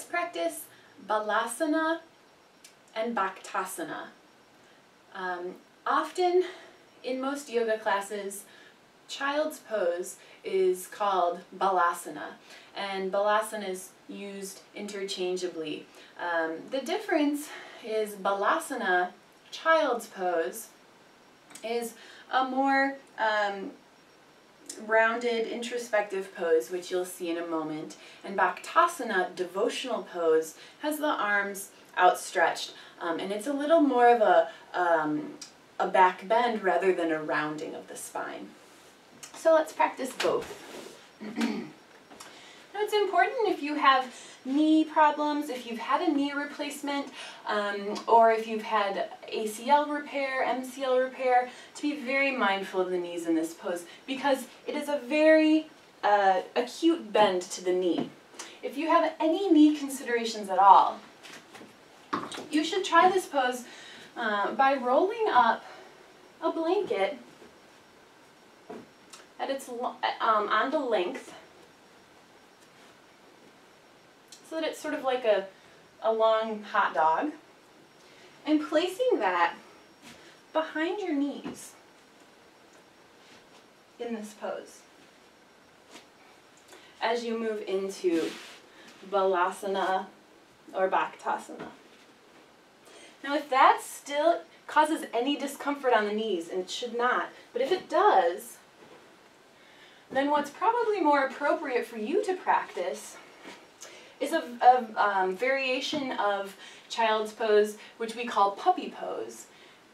let's practice Balasana and Bhaktasana. Often in most yoga classes, child's pose is called Balasana, and Balasana is used interchangeably. The difference is Balasana, child's pose, is a more rounded, introspective pose, which you'll see in a moment. And Bhaktasana, devotional pose, has the arms outstretched, and it's a little more of a back bend rather than a rounding of the spine. So let's practice both. Now it's important if you have knee problems, if you've had a knee replacement, or if you've had ACL repair, MCL repair, to be very mindful of the knees in this pose, because it is a very acute bend to the knee. If you have any knee considerations at all, you should try this pose by rolling up a blanket at its on the length, so that it's sort of like a long hot dog, and placing that behind your knees in this pose as you move into Balasana or Bhaktasana. Now if that still causes any discomfort on the knees, and it should not, but if it does, then what's probably more appropriate for you to practice is a variation of child's pose, which we call puppy pose,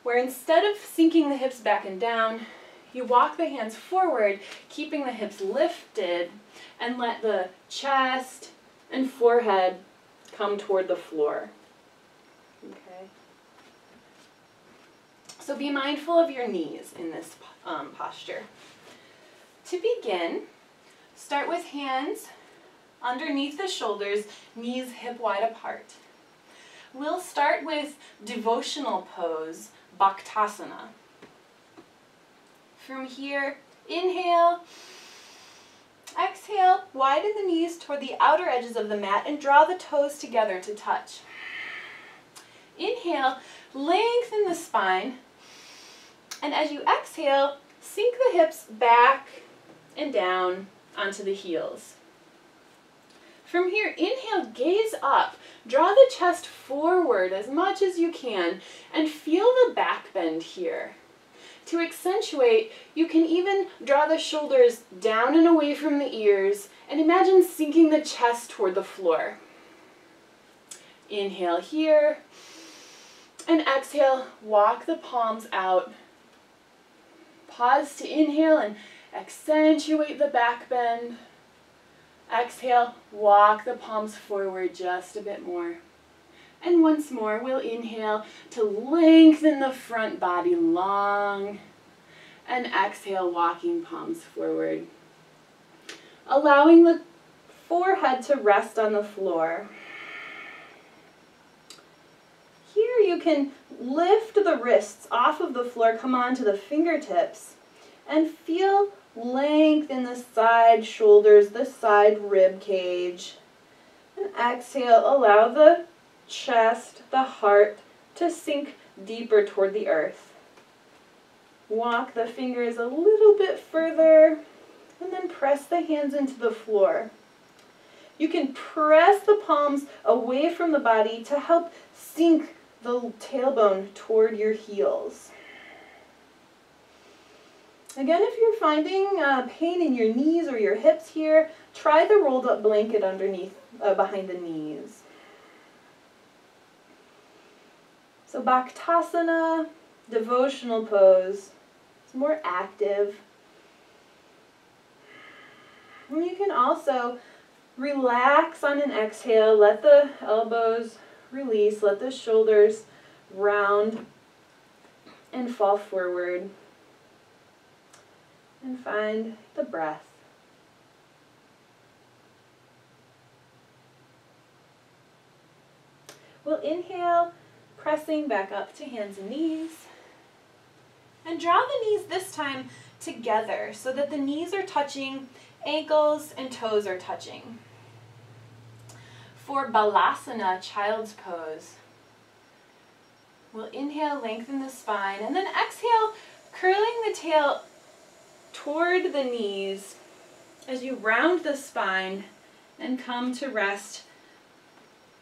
where instead of sinking the hips back and down, you walk the hands forward, keeping the hips lifted, and let the chest and forehead come toward the floor. Okay. So be mindful of your knees in this posture. To begin, start with hands underneath the shoulders, knees hip wide apart. We'll start with devotional pose, Bhaktasana. From here, inhale, exhale, widen the knees toward the outer edges of the mat and draw the toes together to touch. Inhale, lengthen the spine, and as you exhale, sink the hips back and down onto the heels. From here, inhale, gaze up, draw the chest forward as much as you can, and feel the back bend here. To accentuate, you can even draw the shoulders down and away from the ears, and imagine sinking the chest toward the floor. Inhale here, and exhale, walk the palms out. Pause to inhale and accentuate the back bend. Exhale, walk the palms forward just a bit more. And once more, we'll inhale to lengthen the front body long. And exhale, walking palms forward. Allowing the forehead to rest on the floor. Here you can lift the wrists off of the floor, come onto the fingertips, and feel length in the side shoulders, the side rib cage. And exhale, allow the chest, the heart, to sink deeper toward the earth. Walk the fingers a little bit further, and then press the hands into the floor. You can press the palms away from the body to help sink the tailbone toward your heels. Again, if you're finding pain in your knees or your hips here, try the rolled up blanket underneath, behind the knees. So Bhaktasana, devotional pose. It's more active. And you can also relax on an exhale, let the elbows release, let the shoulders round and fall forward. And find the breath. We'll inhale, pressing back up to hands and knees. And draw the knees this time together so that the knees are touching, ankles and toes are touching. For Balasana, child's pose, we'll inhale, lengthen the spine, and then exhale, curling the tail toward the knees as you round the spine and come to rest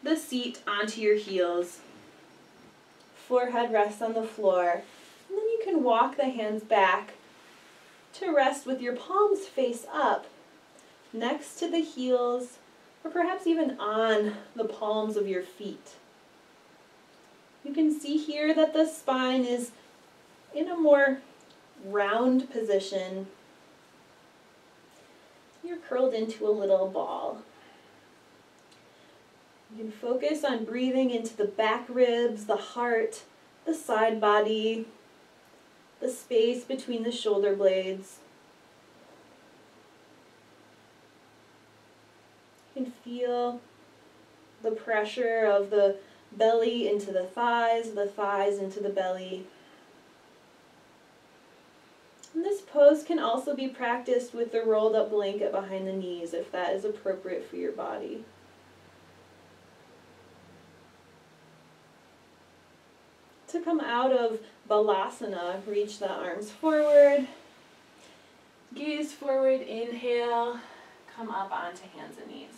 the seat onto your heels. Forehead rests on the floor, and then you can walk the hands back to rest with your palms face up next to the heels, or perhaps even on the palms of your feet. You can see here that the spine is in a more round position. You're curled into a little ball. You can focus on breathing into the back ribs, the heart, the side body, the space between the shoulder blades. You can feel the pressure of the belly into the thighs into the belly. And this pose can also be practiced with the rolled up blanket behind the knees if that is appropriate for your body. To come out of Balasana, reach the arms forward, gaze forward, inhale, come up onto hands and knees.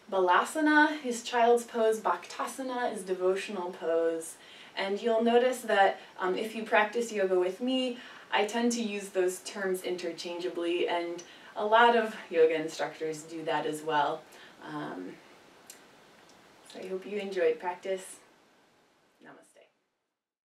Balasana is child's pose, Bhaktasana is devotional pose, and you'll notice that if you practice yoga with me, I tend to use those terms interchangeably, and a lot of yoga instructors do that as well. So I hope you enjoyed practice.